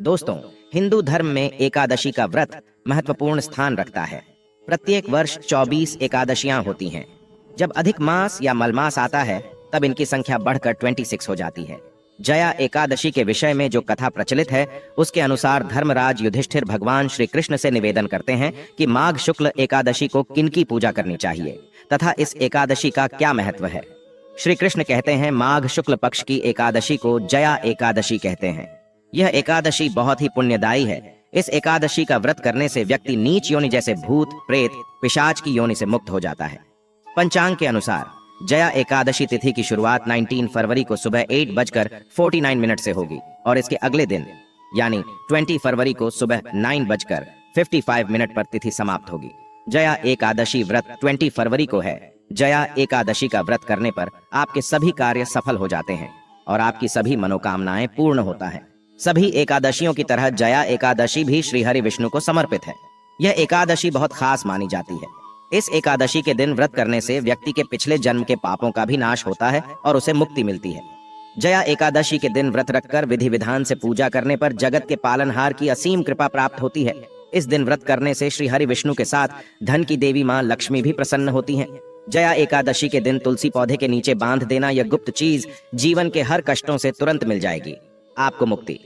दोस्तों, हिंदू धर्म में एकादशी का व्रत महत्वपूर्ण स्थान रखता है। प्रत्येक वर्ष 24 एकादशियां होती हैं। जब अधिक मास या मलमास आता है तब इनकी संख्या बढ़कर 26 हो जाती है। जया एकादशी के विषय में जो कथा प्रचलित है उसके अनुसार धर्मराज युधिष्ठिर भगवान श्री कृष्ण से निवेदन करते हैं कि माघ शुक्ल एकादशी को किनकी पूजा करनी चाहिए तथा इस एकादशी का क्या महत्व है। श्री कृष्ण कहते हैं माघ शुक्ल पक्ष की एकादशी को जया एकादशी कहते हैं। यह एकादशी बहुत ही पुण्यदायी है। इस एकादशी का व्रत करने से व्यक्ति नीच योनि जैसे भूत, प्रेत, पिशाच की योनि से मुक्त हो जाता है। पंचांग के अनुसार जया एकादशी तिथि की शुरुआत 19 फरवरी को सुबह 8:49 से होगी और इसके अगले दिन यानी 20 फरवरी को सुबह 9:55 पर तिथि समाप्त होगी। जया एकादशी व्रत 20 फरवरी को है। जया एकादशी का व्रत करने पर आपके सभी कार्य सफल हो जाते हैं और आपकी सभी मनोकामनाएं पूर्ण होता है। सभी एकादशियों की तरह जया एकादशी भी श्री हरि विष्णु को समर्पित है। यह एकादशी बहुत खास मानी जाती है। इस एकादशी के दिन व्रत करने से व्यक्ति के पिछले जन्म के पापों का भी नाश होता है और उसे मुक्ति मिलती है। जया एकादशी के दिन व्रत रखकर विधि विधान से पूजा करने पर जगत के पालनहार की असीम कृपा प्राप्त होती है। इस दिन व्रत करने से श्री हरि विष्णु के साथ धन की देवी मां लक्ष्मी भी प्रसन्न होती हैं। जया एकादशी के दिन तुलसी पौधे के नीचे बांध देना यह गुप्त चीज जीवन के हर कष्टों से तुरंत मिल जाएगी, आपको मुक्ति।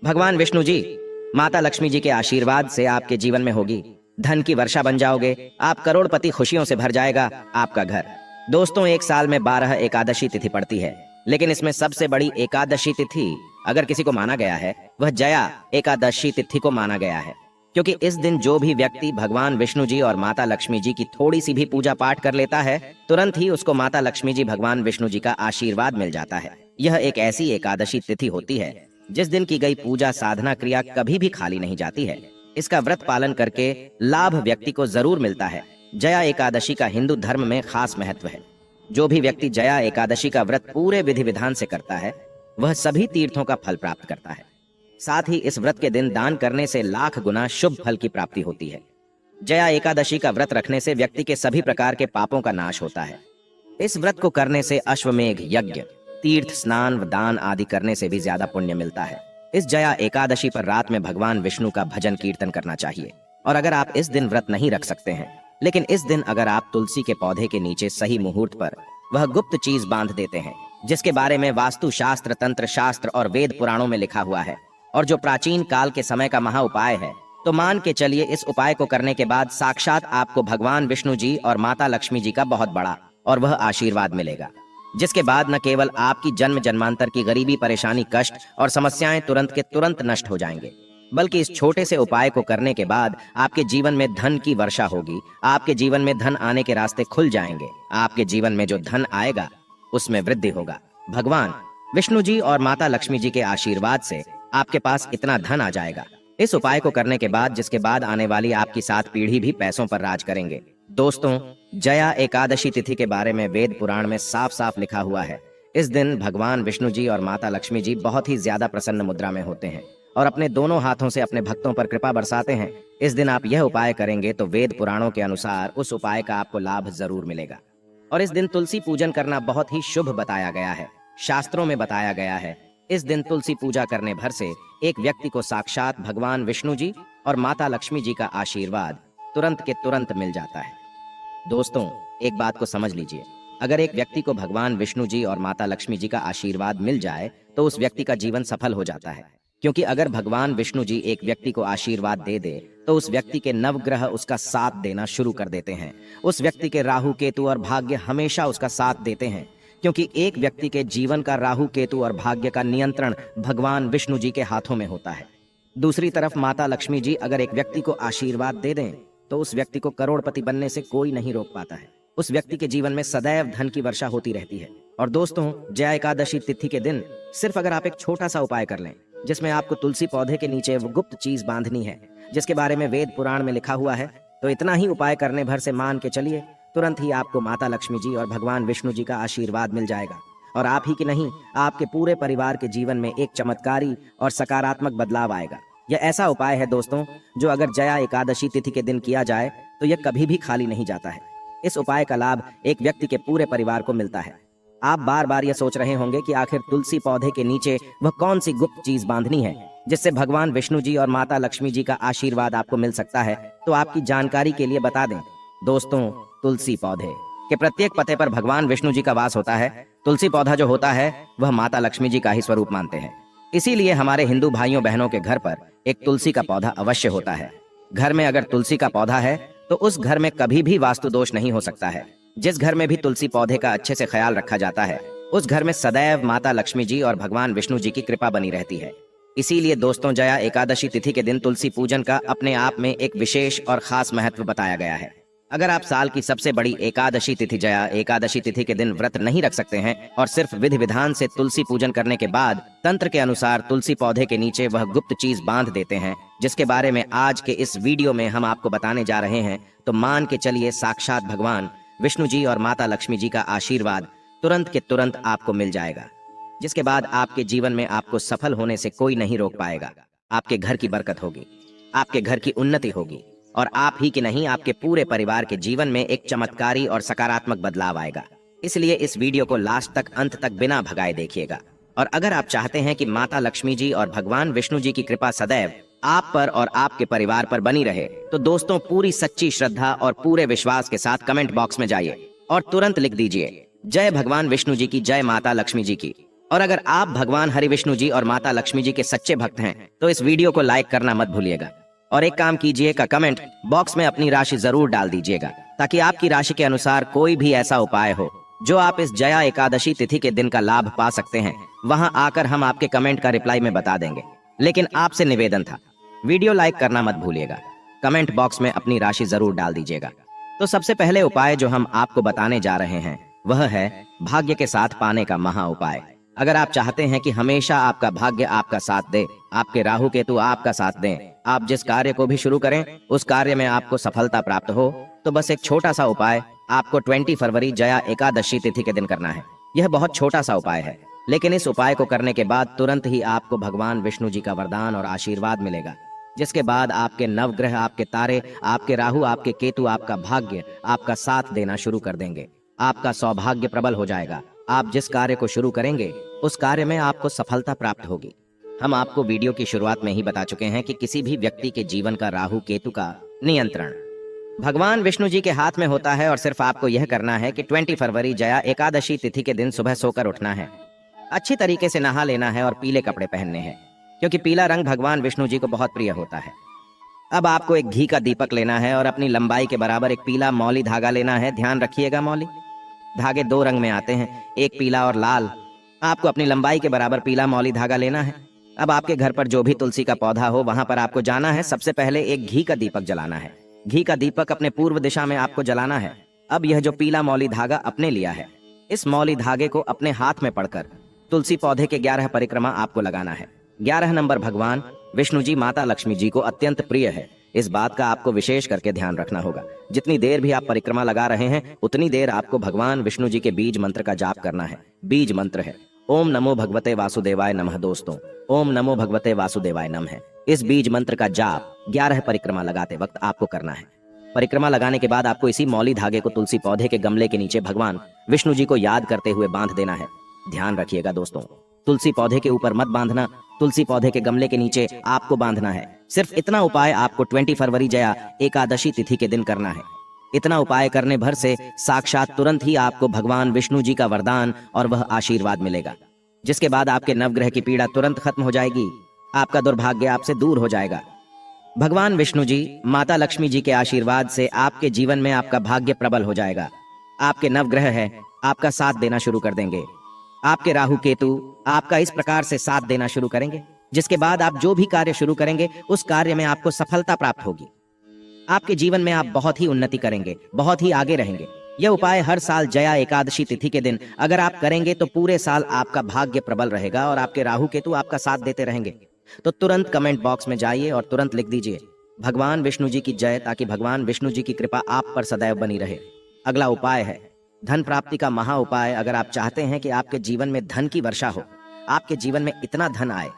भगवान विष्णु जी, माता लक्ष्मी जी के आशीर्वाद से आपके जीवन में होगी। धन की वर्षा बन जाओगे, आप करोड़पति, खुशियों से भर जाएगा आपका घर। दोस्तों, एक साल में 12 एकादशी तिथि पड़ती है, लेकिन इसमें सबसे बड़ी एकादशी तिथि अगर किसी को माना गया है वह जया एकादशी तिथि को माना गया है, क्योंकि इस दिन जो भी व्यक्ति भगवान विष्णु जी और माता लक्ष्मी जी की थोड़ी सी भी पूजा पाठ कर लेता है तुरंत ही उसको माता लक्ष्मी जी, भगवान विष्णु जी का आशीर्वाद मिल जाता है। यह एक ऐसी एकादशी तिथि होती है जिस दिन की गई पूजा साधना क्रिया कभी भी खाली नहीं जाती है। इसका व्रत पालन करके लाभ व्यक्ति को जरूर मिलता है। जया एकादशी का हिंदू धर्म में खास महत्व है। जो भी व्यक्ति जया एकादशी का व्रत पूरे विधि विधान से करता है वह सभी तीर्थों का फल प्राप्त करता है। साथ ही इस व्रत के दिन दान करने से लाख गुना शुभ फल की प्राप्ति होती है। जया एकादशी का व्रत रखने से व्यक्ति के सभी प्रकार के पापों का नाश होता है। इस व्रत को करने से अश्वमेघ यज्ञ, तीर्थ स्नान व दान आदि करने से भी ज्यादा पुण्य मिलता है। इस जया एकादशी पर रात में भगवान विष्णु का भजन कीर्तन करना चाहिए। और अगर आप इस दिन व्रत नहीं रख सकते हैं, लेकिन इस दिन अगर आप तुलसी के पौधे के नीचे सही मुहूर्त पर वह गुप्त चीज बांध देते हैं जिसके बारे में वास्तु शास्त्र, तंत्र शास्त्र और वेद पुराणों में लिखा हुआ है और जो प्राचीन काल के समय का महा उपाय है, तो मान के चलिए इस उपाय को करने के बाद साक्षात आपको भगवान विष्णु जी और माता लक्ष्मी जी का बहुत बड़ा और वह आशीर्वाद मिलेगा, जिसके बाद न केवल आपकी जन्म जन्मांतर की गरीबी, परेशानी, कष्ट और समस्याएं तुरंत के तुरंत नष्ट हो जाएंगे, बल्कि इस छोटे से उपाय को करने के बाद आपके जीवन में धन की वर्षा होगी। आपके जीवन में धन आने के रास्ते खुल जाएंगे। आपके जीवन में जो धन आएगा उसमें वृद्धि होगा। भगवान विष्णु जी और माता लक्ष्मी जी के आशीर्वाद से आपके पास इतना धन आ जाएगा इस उपाय को करने के बाद, जिसके बाद आने वाली आपकी 7 पीढ़ी भी पैसों पर राज करेंगे। दोस्तों, जया एकादशी तिथि के बारे में वेद पुराण में साफ साफ लिखा हुआ है। इस दिन भगवान विष्णु जी और माता लक्ष्मी जी बहुत ही ज्यादा प्रसन्न मुद्रा में होते हैं और अपने दोनों हाथों से अपने भक्तों पर कृपा बरसाते हैं। इस दिन आप यह उपाय करेंगे तो वेद पुराणों के अनुसार उस उपाय का आपको लाभ जरूर मिलेगा। और इस दिन तुलसी पूजन करना बहुत ही शुभ बताया गया है। शास्त्रों में बताया गया है इस दिन तुलसी पूजा करने भर से एक व्यक्ति को साक्षात भगवान विष्णु जी और माता लक्ष्मी जी का आशीर्वाद तुरंत के तुरंत मिल जाता है। दोस्तों, एक बात को समझ लीजिए, अगर एक व्यक्ति को भगवान विष्णु जी और माता लक्ष्मी जी का आशीर्वाद मिल जाए तो उस व्यक्ति का जीवन सफल हो जाता है। क्योंकि अगर भगवान विष्णु जी एक व्यक्ति को आशीर्वाद दे दे तो उस व्यक्ति के नवग्रह उसका साथ देना शुरू कर देते हैं। उस व्यक्ति के राहु, केतु और भाग्य हमेशा उसका साथ देते हैं, क्योंकि एक व्यक्ति के जीवन का राहु, केतु और भाग्य का नियंत्रण भगवान विष्णु जी के हाथों में होता है। दूसरी तरफ माता लक्ष्मी जी अगर एक व्यक्ति को आशीर्वाद दे दें तो उस व्यक्ति को करोड़पति बनने से कोई नहीं रोक पाता है। उस व्यक्ति के जीवन में सदैव धन की वर्षा होती रहती है। और दोस्तों, जया एकादशी तिथि के दिन सिर्फ अगर आप एक छोटा सा उपाय कर लें जिसमें आपको तुलसी पौधे के नीचे वो गुप्त चीज बांधनी है जिसके बारे में वेद पुराण में लिखा हुआ है, तो इतना ही उपाय करने भर से मान के चलिए तुरंत ही आपको माता लक्ष्मी जी और भगवान विष्णु जी का आशीर्वाद मिल जाएगा। और आप ही की नहीं, आपके पूरे परिवार के जीवन में एक चमत्कारी और सकारात्मक बदलाव आएगा। यह ऐसा उपाय है दोस्तों जो अगर जया एकादशी तिथि के दिन किया जाए तो यह कभी भी खाली नहीं जाता है। इस उपाय का लाभ एक व्यक्ति के पूरे परिवार को मिलता है। आप बार बार यह सोच रहे होंगे कि आखिर तुलसी पौधे के नीचे वह कौन सी गुप्त चीज बांधनी है जिससे भगवान विष्णु जी और माता लक्ष्मी जी का आशीर्वाद आपको मिल सकता है। तो आपकी जानकारी के लिए बता दें दोस्तों, तुलसी पौधे के प्रत्येक पत्ते पर भगवान विष्णु जी का वास होता है। तुलसी पौधा जो होता है वह माता लक्ष्मी जी का ही स्वरूप मानते हैं। इसीलिए हमारे हिंदू भाइयों बहनों के घर पर एक तुलसी का पौधा अवश्य होता है। घर में अगर तुलसी का पौधा है तो उस घर में कभी भी वास्तु दोष नहीं हो सकता है। जिस घर में भी तुलसी पौधे का अच्छे से ख्याल रखा जाता है उस घर में सदैव माता लक्ष्मी जी और भगवान विष्णु जी की कृपा बनी रहती है। इसीलिए दोस्तों, जया एकादशी तिथि के दिन तुलसी पूजन का अपने आप में एक विशेष और खास महत्व बताया गया है। अगर आप साल की सबसे बड़ी एकादशी तिथि जया एकादशी तिथि के दिन व्रत नहीं रख सकते हैं और सिर्फ विधि विधान से तुलसी पूजन करने के बाद तंत्र के अनुसार तुलसी पौधे के नीचे वह गुप्त चीज बांध देते हैं जिसके बारे में आज के इस वीडियो में हम आपको बताने जा रहे हैं, तो मान के चलिए साक्षात भगवान विष्णु जी और माता लक्ष्मी जी का आशीर्वाद तुरंत के तुरंत आपको मिल जाएगा। जिसके बाद आपके जीवन में आपको सफल होने से कोई नहीं रोक पाएगा। आपके घर की बरकत होगी, आपके घर की उन्नति होगी और आप ही की नहीं आपके पूरे परिवार के जीवन में एक चमत्कारी और सकारात्मक बदलाव आएगा। इसलिए इस वीडियो को लास्ट तक अंत तक बिना भगाए देखिएगा। और अगर आप चाहते हैं कि माता लक्ष्मी जी और भगवान विष्णु जी की कृपा सदैव आप पर और आपके परिवार पर बनी रहे, तो दोस्तों पूरी सच्ची श्रद्धा और पूरे विश्वास के साथ कमेंट बॉक्स में जाइए और तुरंत लिख दीजिए जय भगवान विष्णु जी की, जय माता लक्ष्मी जी की। और अगर आप भगवान हरि विष्णु जी और माता लक्ष्मी जी के सच्चे भक्त हैं तो इस वीडियो को लाइक करना मत भूलिएगा। और एक काम कीजिएगा, कमेंट बॉक्स में अपनी राशि जरूर डाल दीजिएगा ताकि आपकी राशि के अनुसार कोई भी ऐसा उपाय हो जो आप इस जया एकादशी तिथि के दिन का लाभ पा सकते हैं, वहां आकर हम आपके कमेंट का रिप्लाई में बता देंगे। लेकिन आपसे निवेदन था, वीडियो लाइक करना मत भूलिएगा, कमेंट बॉक्स में अपनी राशि जरूर डाल दीजिएगा। तो सबसे पहले उपाय जो हम आपको बताने जा रहे हैं वह है भाग्य के साथ पाने का महा उपाय। अगर आप चाहते हैं कि हमेशा आपका भाग्य आपका साथ दे, आपके राहु केतु आपका साथ दें, आप जिस कार्य को भी शुरू करें उस कार्य में आपको सफलता प्राप्त हो, तो बस एक छोटा सा उपाय आपको 20 फरवरी जया एकादशी तिथि के दिन करना है। यह बहुत छोटा सा उपाय है, लेकिन इस उपाय को करने के बाद तुरंत ही आपको भगवान विष्णु जी का वरदान और आशीर्वाद मिलेगा। जिसके बाद आपके नवग्रह, आपके तारे, आपके राहु, आपके केतु, आपका भाग्य आपका साथ देना शुरू कर देंगे। आपका सौभाग्य प्रबल हो जाएगा। आप जिस कार्य को शुरू करेंगे उस कार्य में आपको सफलता प्राप्त होगी। हम आपको वीडियो की शुरुआत में ही बता चुके हैं कि किसी भी व्यक्ति के जीवन का राहु केतु का नियंत्रण भगवान विष्णु जी के हाथ में होता है। और सिर्फ आपको यह करना है कि 20 फरवरी जया एकादशी तिथि के दिन सुबह सोकर उठना है, अच्छी तरीके से नहा लेना है और पीले कपड़े पहनने हैं, क्योंकि पीला रंग भगवान विष्णु जी को बहुत प्रिय होता है। अब आपको एक घी का दीपक लेना है और अपनी लंबाई के बराबर एक पीला मौली धागा लेना है। ध्यान रखिएगा, मौली धागे 2 रंग में आते हैं, एक पीला और लाल। आपको अपनी लंबाई के बराबर पीला मौली धागा लेना है। अब आपके घर पर जो भी तुलसी का पौधा हो वहां पर आपको जाना है। सबसे पहले एक घी का दीपक जलाना है। घी का दीपक अपने पूर्व दिशा में आपको जलाना है। अब यह जो पीला मौली धागा अपने लिया है, इस मौली धागे को अपने हाथ में पकड़कर तुलसी पौधे के 11 परिक्रमा आपको लगाना है। 11 नंबर भगवान विष्णु जी माता लक्ष्मी जी को अत्यंत प्रिय है। इस बात का आपको विशेष करके ध्यान रखना होगा। जितनी देर भी आप परिक्रमा लगा रहे हैं उतनी देर आपको भगवान विष्णु जी के बीज मंत्र का जाप करना है। बीज मंत्र है ओम नमो भगवते वासुदेवाय नमः। दोस्तों, ओम नमो भगवते वासुदेवाय नमः। इस बीज मंत्र का जाप 11 परिक्रमा लगाते वक्त आपको करना है। परिक्रमा लगाने के बाद आपको इसी मौली धागे को तुलसी पौधे के गमले के नीचे भगवान विष्णु जी को याद करते हुए बांध देना है। ध्यान रखिएगा दोस्तों, तुलसी पौधे के ऊपर मत बांधना, तुलसी पौधे के गमले के नीचे आपको बांधना है। सिर्फ इतना उपाय आपको 20 फरवरी जया एकादशी तिथि के दिन करना है। इतना उपाय करने भर से साक्षात तुरंत ही आपको भगवान विष्णु जी का वरदान और वह आशीर्वाद मिलेगा। जिसके बाद आपके नवग्रह की पीड़ा तुरंत खत्म हो जाएगी, आपका दुर्भाग्य आपसे दूर हो जाएगा। भगवान विष्णु जी माता लक्ष्मी जी के आशीर्वाद से आपके जीवन में आपका भाग्य प्रबल हो जाएगा। आपके नवग्रह है आपका साथ देना शुरू कर देंगे। आपके राहु केतु आपका इस प्रकार से साथ देना शुरू करेंगे, जिसके बाद आप जो भी कार्य शुरू करेंगे उस कार्य में आपको सफलता प्राप्त होगी। आपके जीवन में आप बहुत ही उन्नति करेंगे, बहुत ही आगे रहेंगे। यह उपाय हर साल जया एकादशी तिथि के दिन अगर आप करेंगे तो पूरे साल आपका भाग्य प्रबल रहेगा और आपके राहु केतु आपका साथ देते रहेंगे। तो तुरंत कमेंट बॉक्स में जाइए और तुरंत लिख दीजिए भगवान विष्णु जी की जय, ताकि भगवान विष्णु जी की कृपा आप पर सदैव बनी रहे। अगला उपाय है धन प्राप्ति का महा उपाय। अगर आप चाहते हैं कि आपके जीवन में धन की वर्षा हो, आपके जीवन में इतना धन आए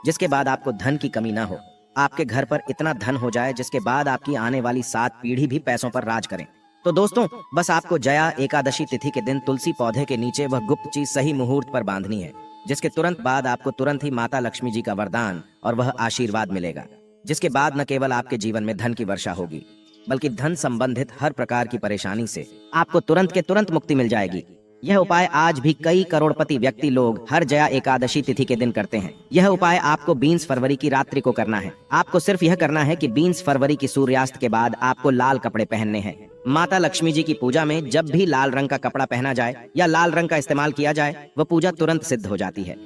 जिसके बाद आपको धन की कमी ना हो, आपके घर पर इतना धन हो जाए जिसके बाद आपकी आने वाली 7 पीढ़ी भी पैसों पर राज करें, तो दोस्तों बस आपको जया एकादशी तिथि के दिन तुलसी पौधे के नीचे वह गुप्त चीज सही मुहूर्त पर बांधनी है। जिसके तुरंत बाद आपको तुरंत ही माता लक्ष्मी जी का वरदान और वह आशीर्वाद मिलेगा, जिसके बाद न केवल आपके जीवन में धन की वर्षा होगी, बल्कि धन संबंधित हर प्रकार की परेशानी से आपको तुरंत के तुरंत मुक्ति मिल जाएगी। यह उपाय आज भी कई करोड़पति व्यक्ति लोग हर जया एकादशी तिथि के दिन करते हैं। यह उपाय आपको 20 फरवरी की रात्रि को करना है। आपको सिर्फ यह करना है कि 20 फरवरी की सूर्यास्त के बाद आपको लाल कपड़े पहनने हैं। माता लक्ष्मी जी की पूजा में जब भी लाल रंग का कपड़ा पहना जाए या लाल रंग का इस्तेमाल किया जाए, वह पूजा तुरंत सिद्ध हो जाती है।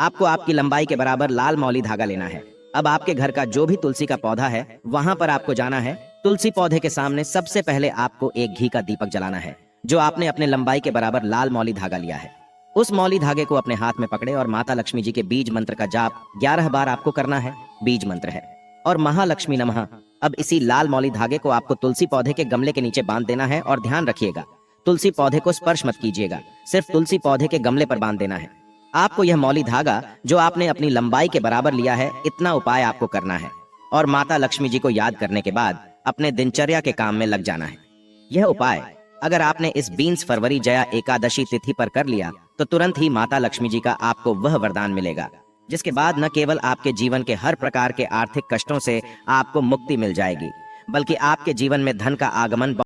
आपको आपकी लंबाई के बराबर लाल मौली धागा लेना है। अब आपके घर का जो भी तुलसी का पौधा है, वहां पर आपको जाना है। तुलसी पौधे के सामने सबसे पहले आपको एक घी का दीपक जलाना है, जो आपने अपने लंबाई के बराबर लाल मौली धागा लिया है। उस मौली धागे को अपने हाथ में पकड़े और माता लक्ष्मी जी के बीज मंत्र का जाप 11 बार आपको करना है। बीज मंत्र है और महालक्ष्मी नमः। अब इसी लाल मौली धागे को आपको तुलसी पौधे के गमले के नीचे बांध देना है और ध्यान रखिएगा, तुलसी पौधे को स्पर्श मत कीजिएगा, सिर्फ तुलसी पौधे के गमले पर बांध देना है। आपको यह मौली धागा जो आपने अपनी लंबाई के बराबर लिया है, इतना उपाय आपको करना है और माता लक्ष्मी जी को याद करने के बाद अपने दिनचर्या के काम में लग जाना है। यह उपाय अगर आपने इस 20 फरवरी जया एकादशी तिथि पर कर लिया तो तुरंत ही माता लक्ष्मी जी का आपको वह वरदान मिलेगा, जिसके बाद न केवल आपके जीवन के हर प्रकार के आर्थिक कष्टों से आपको मुक्ति मिल जाएगी, बल्कि आपके जीवन में धन का आगमन